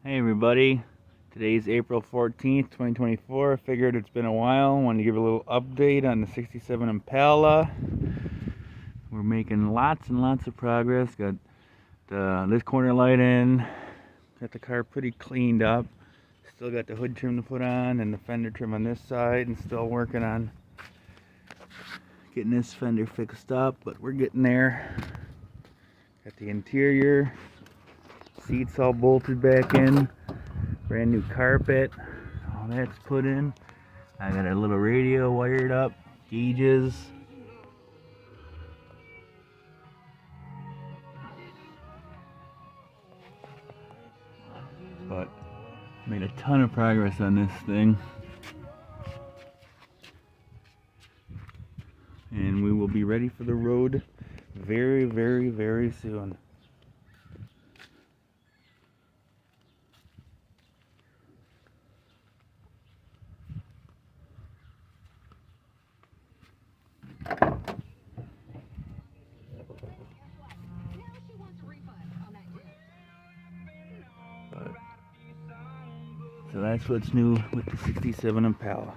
Hey everybody, today's April 14th, 2024. I figured it's been a while. Wanted to give a little update on the 67 Impala. We're making lots and lots of progress. Got this corner light in. Got the car pretty cleaned up. Still got the hood trim to put on and the fender trim on this side, and still working on getting this fender fixed up, but we're getting there. Got the interior seats all bolted back in, brand new carpet, all that's put in. I got a little radio wired up, gauges. But made a ton of progress on this thing. And we will be ready for the road very, very, very soon. So that's what's new with the 67 Impala.